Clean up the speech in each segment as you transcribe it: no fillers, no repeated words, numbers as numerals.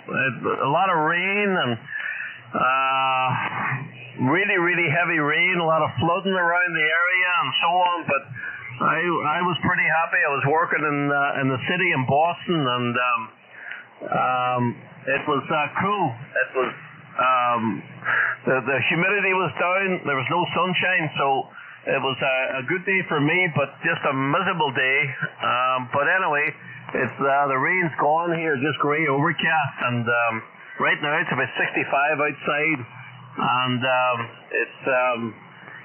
a lot of rain and really, really heavy rain, a lot of flooding around the area and so on. But I was pretty happy. I was working in the city in Boston, and it was cool. It was the humidity was down. There was no sunshine, so it was a good day for me, but just a miserable day. But anyway, it's the rain's gone here, just grey overcast, and right now it's about 65 outside, and it's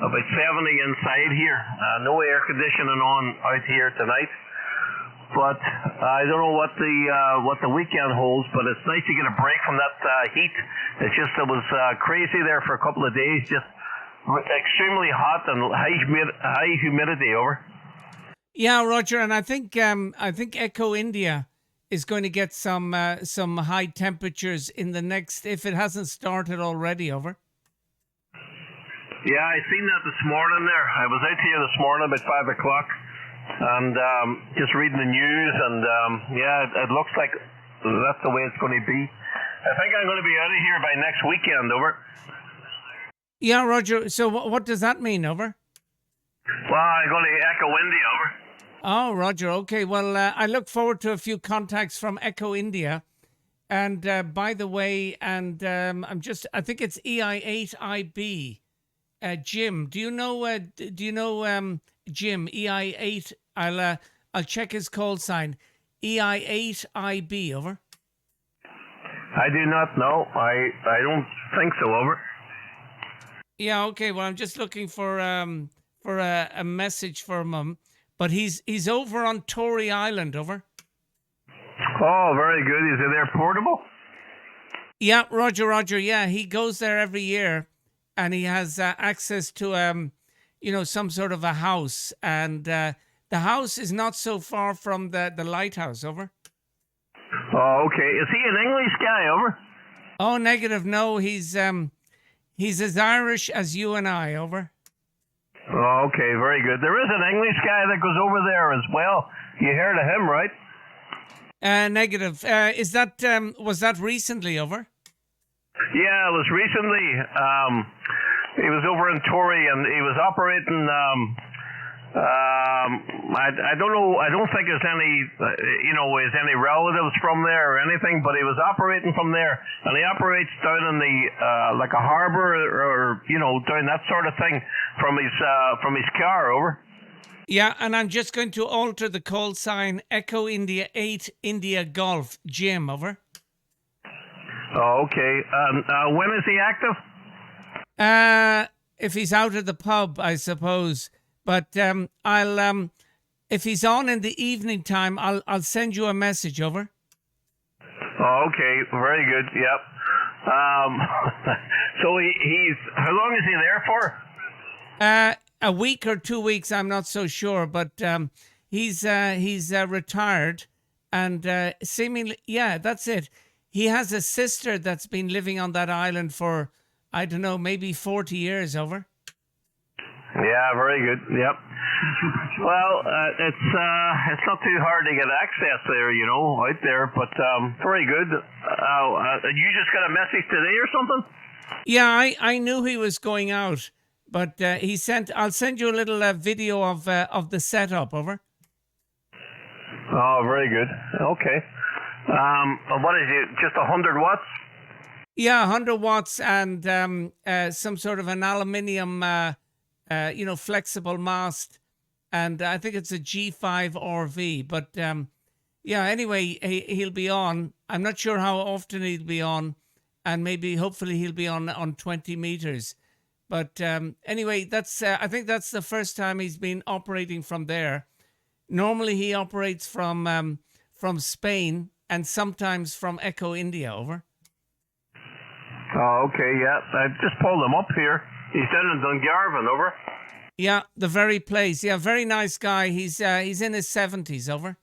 about 70 inside here. No air conditioning on out here tonight. But I don't know what the weekend holds, but it's nice to get a break from that heat. It was crazy there for a couple of days, just extremely hot and high humidity. Over. Yeah, Roger, and I think Echo India is going to get some high temperatures in the next, if it hasn't started already. Over. Yeah, I seen that this morning there. I was out here this morning about 5 o'clock. And just reading the news, and it looks like that's the way it's going to be. I think I'm going to be out of here by next weekend. Over. Yeah, Roger. So what does that mean? Over. Well, I'm going to Echo India. Over. Oh, Roger. Okay. Well, I look forward to a few contacts from Echo India. And by the way, and I think it's EI8IB. Jim, do you know Jim, EI8? I'll check his call sign. EI8IB. Over. I do not know. I don't think so. Over. Yeah. Okay. Well, I'm just looking for a message from him, but he's over on Tory Island. Over. Oh, very good. Is it there portable? Yeah, Roger. Yeah, he goes there every year, and he has access to some sort of a house, and the house is not so far from the lighthouse. Over. Oh, okay. Is he an English guy? Over. Oh, negative. No, he's as Irish as you and I. Over. Oh, okay. Very good. There is an English guy that goes over there as well. You heard of him, right? Negative. Was that recently? Over. Yeah, it was recently. He was over in Tory, and he was operating. I don't know. I don't think there's any relatives from there or anything. But he was operating from there, and he operates down in the like a harbor or down that sort of thing from his car. Over. Yeah, and I'm just going to alter the call sign. Echo India 8 India Golf Jim. Over. Oh, okay. When is he active? If he's out of the pub, I suppose. But I'll if he's on in the evening time, I'll send you a message. Over. Oh, okay. Very good. Yep. So he's how long is he there for? A week or 2 weeks. I'm not so sure, but he's retired, and seemingly, yeah, that's it. He has a sister that's been living on that island for, I don't know, maybe 40 years. Over. Yeah, very good. Yep. Well, it's not too hard to get access there, out there. But very good. You just got a message today or something? Yeah, I knew he was going out, but he sent. I'll send you a little video of the setup. Over. Oh, very good. Okay. What is it? Just 100 watts? Yeah, 100 watts and some sort of an aluminium, flexible mast, and I think it's a G5 RV. But anyway, he'll be on. I'm not sure how often he'll be on, and hopefully he'll be on 20 meters. But anyway, I think that's the first time he's been operating from there. Normally he operates from Spain and sometimes from Echo India. Over. Oh, okay, yeah. I just pulled him up here. He's down in Dungarvan. Over. Yeah, the very place. Yeah, very nice guy. He's in his 70s. Over.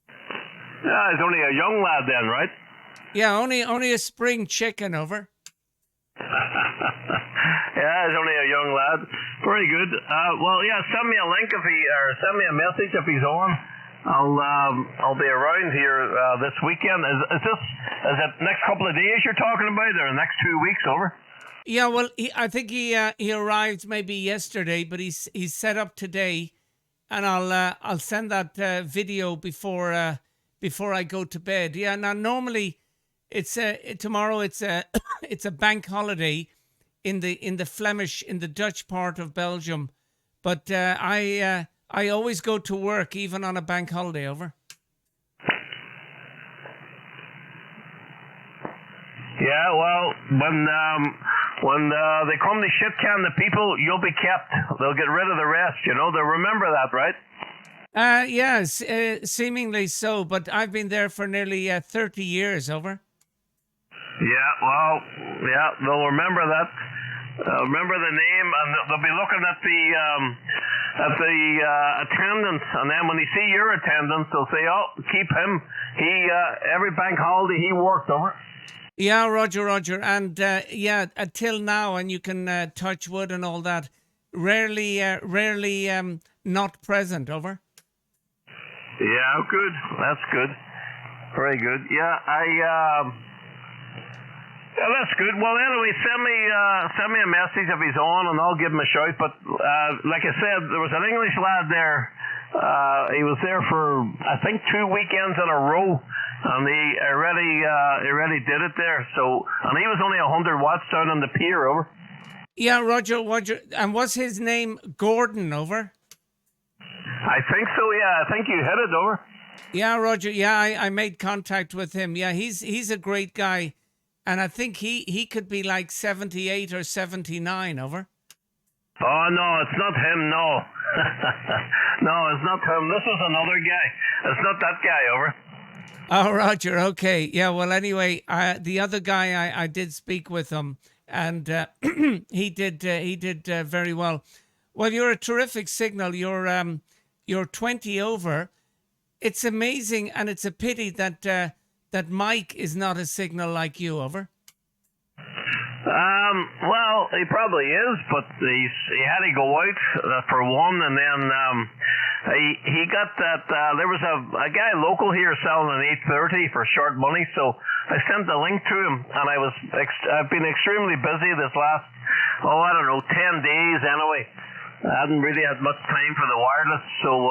Yeah, he's only a young lad then, right? Yeah, only a spring chicken. Over. Yeah, he's only a young lad. Very good. Well, yeah, send me a link send me a message if he's on. I'll be around here this weekend. Is it next couple of days you're talking about, or the next 2 weeks? Over? Yeah, well, I think he arrived maybe yesterday, but he's set up today, and I'll send that video before I go to bed. Yeah, now normally it's tomorrow. It's a it's a bank holiday in the Flemish, in the Dutch part of Belgium, but I always go to work even on a bank holiday. Over. Yeah, well, when they come to shit can the people, you'll be kept. They'll get rid of the rest. They'll remember that, right? Yes, seemingly so. But I've been there for nearly 30 years. Over. Yeah, well, yeah, they'll remember that. Remember the name, and they'll be looking at the attendance, and then when they see your attendance, they'll say, "Oh, keep him. He every bank holiday he worked." Over. Yeah, Roger, and until now, and you can touch wood and all that. Rarely, not present. Over. Yeah, good. That's good. Very good. Yeah, yeah, that's good. Well, anyway, send me a message if he's on, and I'll give him a shout. But like I said, there was an English lad there. He was there for I think 2 weekends in a row, and he already did it there. So, and he was only 100 watts down on the pier. Over. Yeah, Roger, and was his name Gordon? Over. I think so. Yeah, I think you hit it. Over. Yeah, Roger. Yeah, I made contact with him. Yeah, he's a great guy. And I think he could be like 78 or 79. Over. Oh, no, it's not him, no. No, it's not him. This is another guy. It's not that guy. Over. Oh, Roger. Okay. Yeah, well, anyway, the other guy, I did speak with him, and he did very well. Well, you're a terrific signal. You're 20 over. It's amazing, and it's a pity that Mike is not a signal like you. Over. Well, he probably is, but he had to go out for one, and then he got that. There was a guy local here selling an 830 for short money, so I sent the link to him, and I've been extremely busy this last 10 days anyway. I hadn't really had much time for the wireless, so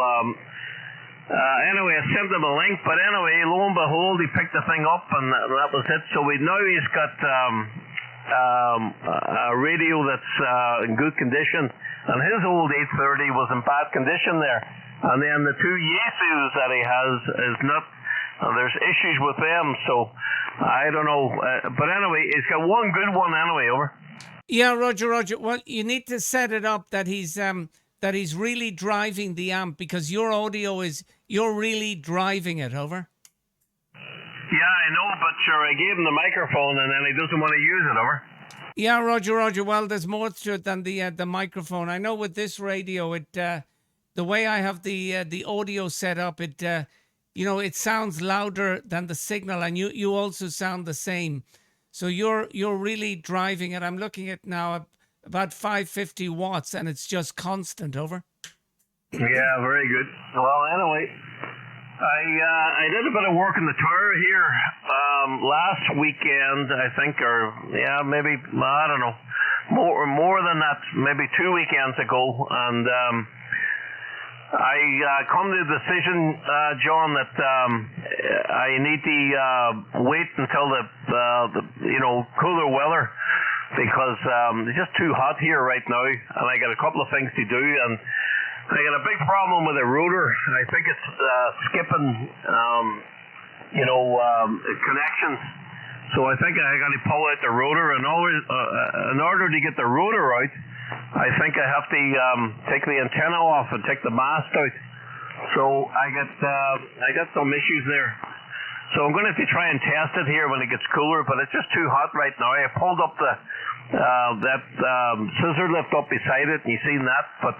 anyway, I sent him a link, but anyway, lo and behold, he picked the thing up, and that was it. So now he's got a radio that's in good condition, and his old 830 was in bad condition there. And then the two Yesus that he has is not. There's issues with them, so I don't know. But anyway, he's got one good one anyway. Over. Yeah, Roger. Well, you need to set it up that he's really driving the amp, because your audio you're really driving it. Over. Yeah, I know, but sure, I gave him the microphone, and then he doesn't want to use it. Over. Yeah, Roger. Well, there's more to it than the microphone. I know with this radio, the way I have the audio set up, it sounds louder than the signal, and you also sound the same. So you're really driving it. I'm looking at now about 550 watts, and it's just constant. Over. Yeah, very good. Well, anyway, I did a bit of work in the tower here last weekend, I think, or maybe I don't know, more than that, maybe 2 weekends ago, and I come to the decision, John, that I need to wait until the cooler weather, because it's just too hot here right now, and I got a couple of things to do, and I got a big problem with the rotor. I think it's skipping, connections. So I think I got to pull out the rotor, and in order to get the rotor out, I think I have to take the antenna off and take the mast out. So I got some issues there. So I'm going to have to try and test it here when it gets cooler, but it's just too hot right now. I pulled up that scissor lift up beside it, and you seen that, but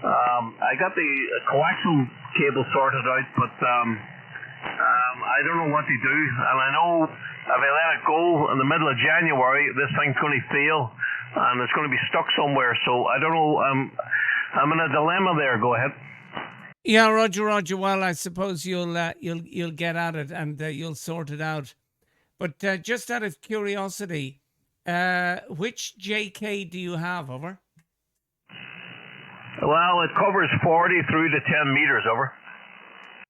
I got the coaxial cable sorted out, but I don't know what to do, and I know if I let it go in the middle of January, this thing's going to fail, and it's going to be stuck somewhere, so I don't know. I'm in a dilemma there. Go ahead. Yeah, Roger, Roger. Well, I suppose you'll get at it and you'll sort it out. But just out of curiosity, which JK do you have? Over. Well, it covers 40 through to 10 meters. Over.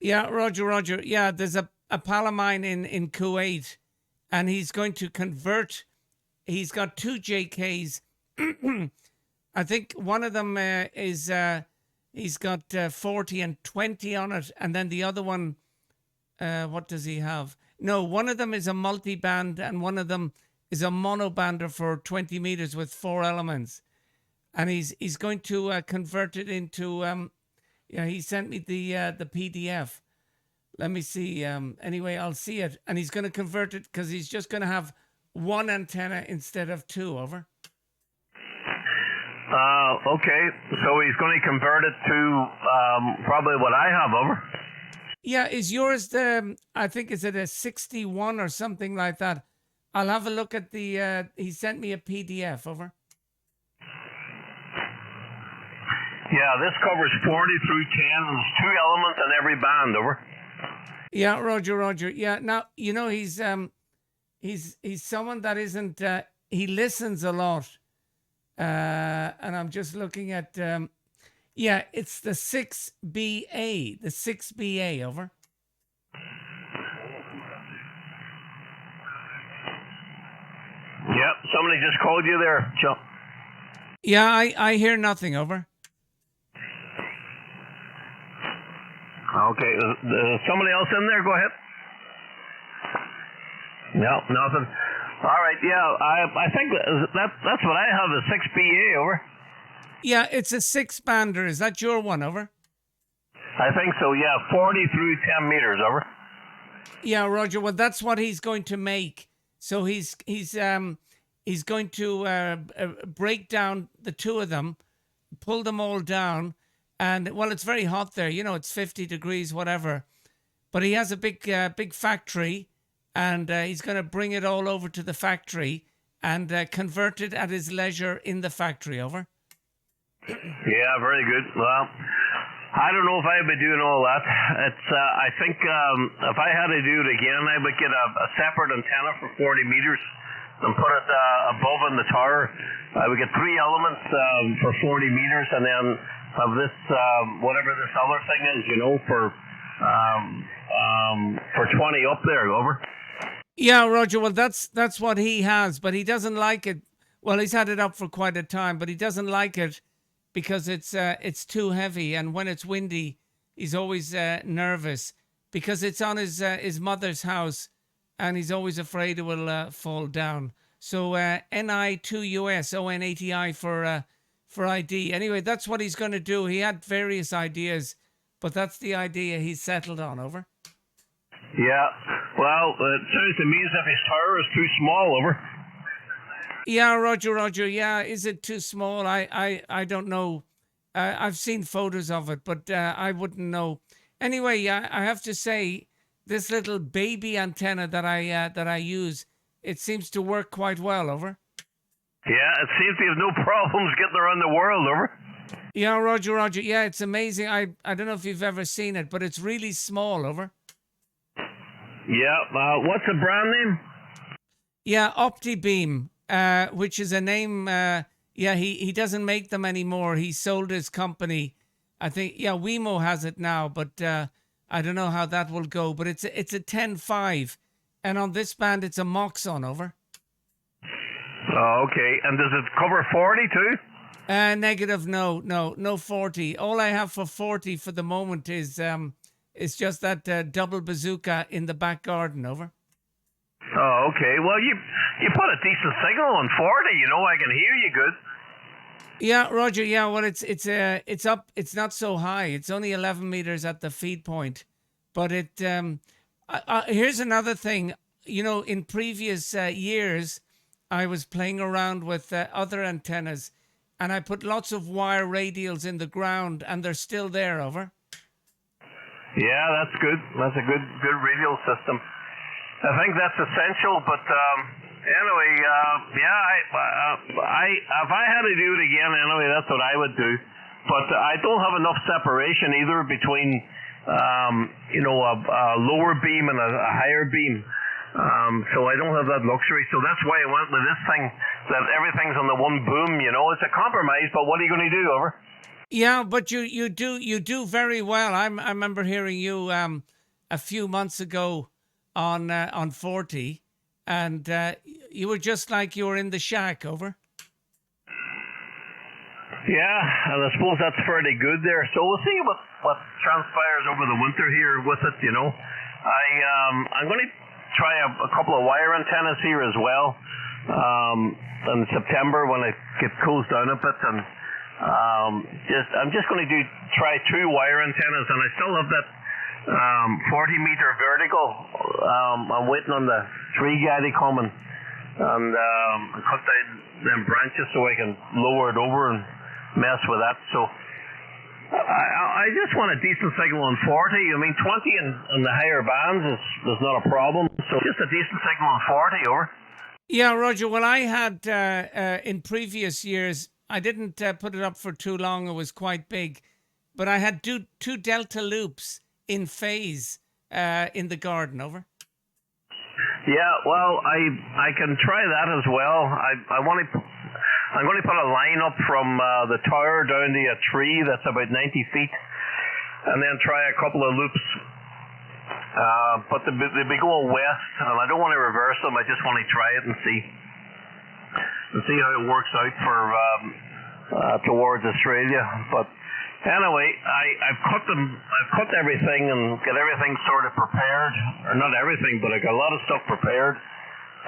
Yeah, Roger, Roger. Yeah, there's a pal of mine in Kuwait, and he's going to convert. He's got two JKs. I think one of them is he's got 40 and 20 on it, and then the other one, what does he have? No, one of them is a multi-band, and one of them is a monobander for 20 meters with 4 elements, and he's going to convert it into. Yeah, he sent me the PDF. Let me see. Anyway, I'll see it, and he's going to convert it because he's just going to have one antenna instead of 2. Over. Okay, so he's going to convert it to probably what I have. Over. Yeah, is yours the? I think is it a 61 or something like that? I'll have a look at the. He sent me a PDF. Over. Yeah, this covers 40 through 10. There's 2 elements in every band. Over. Yeah, Roger, Roger. Yeah, now you know he's someone that isn't. He listens a lot, and I'm just looking at. Yeah, it's the 6BA. The 6BA. Over. Yep, somebody just called you there, Joe. Yeah, I hear nothing. Over. Okay, is somebody else in there? Go ahead. No, nothing. All right, yeah, I think that's what I have, the 6BA. Over. Yeah, it's a 6-bander. Is that your one? Over. I think so, yeah, 40 through 10 meters. Over. Yeah, Roger. Well, that's what he's going to make. So he's going to break down the 2 of them, pull them all down. And, well, it's very hot there. You know, it's 50 degrees, whatever. But he has a big factory, and he's going to bring it all over to the factory and convert it at his leisure in the factory. Over. Yeah, very good. Well, I don't know if I would be doing all that. It's I think if I had to do it again, I would get a separate antenna for 40 meters and put it above in the tower. I would get 3 elements for 40 meters, and then have this whatever this other thing is, you know, for 20 up there. Over. Yeah, Roger. Well, that's what he has, but he doesn't like it. Well, he's had it up for quite a time, but he doesn't like it because it's too heavy, and when it's windy, he's always nervous because it's on his mother's house, and he's always afraid it will fall down. So NI2US ON80I for ID. Anyway, that's what he's going to do. He had various ideas, but that's the idea he's settled on. Over. Yeah. Well, it sounds to me as if his tower is too small. Over. Yeah, Roger, Roger. Yeah, is it too small? I don't know. I've seen photos of it, but I wouldn't know. Anyway, I have to say, this little baby antenna that I use, it seems to work quite well. Over. Yeah, it seems to have no problems getting around the world. Over. Yeah, Roger, Roger. Yeah, it's amazing. I don't know if you've ever seen it, but it's really small. Over. Yeah. What's the brand name? Yeah, OptiBeam. Which is a name. Yeah, he doesn't make them anymore. He sold his company. I think. Yeah, Wemo has it now, but I don't know how that will go. But it's a 10.5, and on this band it's a Moxon. Over. Oh, okay. And does it cover 40 too? Negative. No 40. All I have for 40 for the moment is just that double bazooka in the back garden. Over. Oh, okay. Well, you put a decent signal on 40. You know, I can hear you good. Yeah, Roger. Yeah, well, it's up. It's not so high. It's only 11 meters at the feed point, but it. Here's another thing. You know, in previous years, I was playing around with other antennas, and I put lots of wire radials in the ground, and they're still there. Over. Yeah, that's good. That's a good radial system. I think that's essential, but anyway, yeah, I if I had to do it again, anyway, that's what I would do. but I don't have enough separation either between, a lower beam and a higher beam. So I don't have that luxury. So that's why I went with this thing, that everything's on the one boom. It's a compromise, but what are you going to do? Over. Yeah, but you do very well. I remember hearing you a few months ago on 40, and you were just like you were in the shack. Over. Yeah, and I suppose that's fairly good there. So we'll see what transpires over the winter here with it. I'm going to try a couple of wire antennas here as well in September when it cools down a bit, and I'm just going to try 2 wire antennas, and I still have that 40-meter vertical. I'm waiting on the tree guy to come and cut down them branches so I can lower it over and mess with that. So I just want a decent signal on 40. I mean, 20 in the higher bands is not a problem. So just a decent signal on 40, over. Yeah, Roger. Well, I had in previous years, I didn't put it up for too long. It was quite big, but I had two delta loops in phase in the garden. Over. Yeah, well, I can try that as well. I'm going to put a line up from the tower down to a tree that's about 90 feet, and then try a couple of loops. But they'll be going west, and I don't want to reverse them. I just want to try it and see how it works out for towards Australia. But anyway, I've cut everything and got everything sort of prepared, or not everything, but I got a lot of stuff prepared.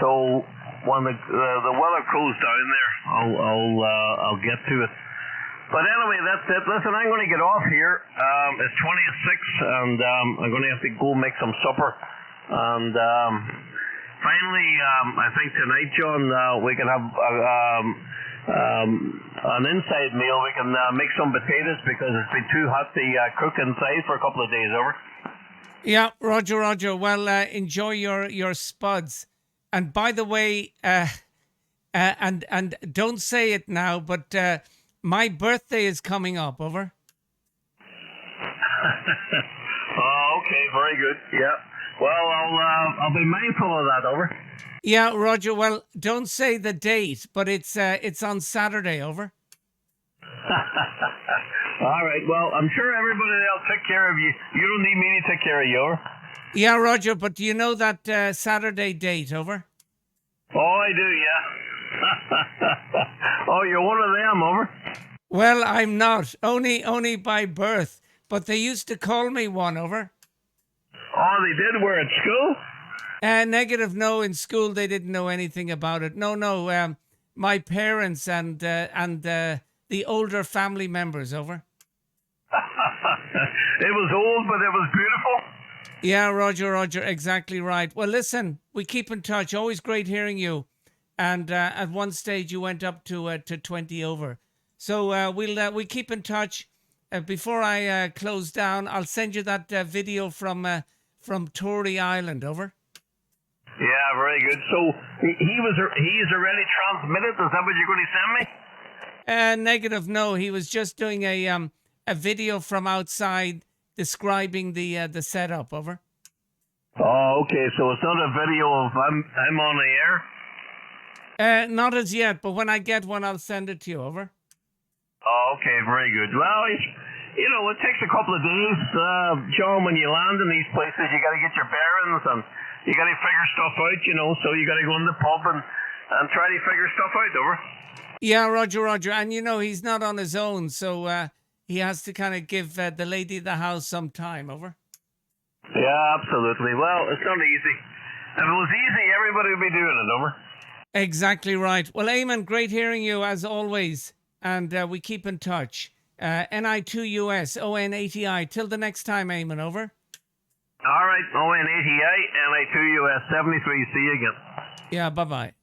So when the weather cools down there, I'll get to it. But anyway, that's it. Listen, I'm going to get off here. It's 20 to 6, and I'm going to have to go make some supper. And finally, I think tonight, John, we can have an inside meal. We can make some potatoes because it's been too hot to cook inside for a couple of days. Over. Yeah, Roger. Well, enjoy your spuds. And by the way, and don't say it now, but my birthday is coming up. Over. Oh, okay, very good. Yeah. Well, I'll be mindful of that. Over. Yeah, Roger. Well, don't say the date, but it's on Saturday. Over. All right. Well, I'm sure everybody will take care of you. You don't need me to take care of you. Over. Yeah, Roger. But do you know that Saturday date? Over. Oh, I do. Yeah. Oh, you're one of them. Over. Well, I'm not. Only by birth. But they used to call me one. Over. Oh, they did. Where at school? Negative. No, in school they didn't know anything about it. No. My parents and the older family members. Over. It was old, but it was beautiful. Yeah, Roger, exactly right. Well, listen, we keep in touch. Always great hearing you. And at one stage you went up to 20 over. So we keep in touch. Before I close down, I'll send you that video from Tory Island. Over. Yeah, very good. So he's already transmitted. Is that what you're going to send me? Negative. No, he was just doing a video from outside describing the setup. Over. Oh, okay. So it's not a video of I'm on the air. Not as yet, but when I get one, I'll send it to you. Over. Oh, okay. Very good. Well, it takes a couple of days, John. When you land in these places, you got to get your bearings and you got to figure stuff out. So you got to go in the pub and try to figure stuff out. Over. Yeah, Roger. And he's not on his own, so he has to kind of give the lady of the house some time. Over. Yeah, absolutely. Well, it's not easy. If it was easy, everybody would be doing it. Over. Exactly right. Well, Eamon, great hearing you as always, and we keep in touch. NI2US, ON80I. Till the next time, Eamon. Over. All right, ON80I, NI2US 73. See you again. Yeah, bye-bye.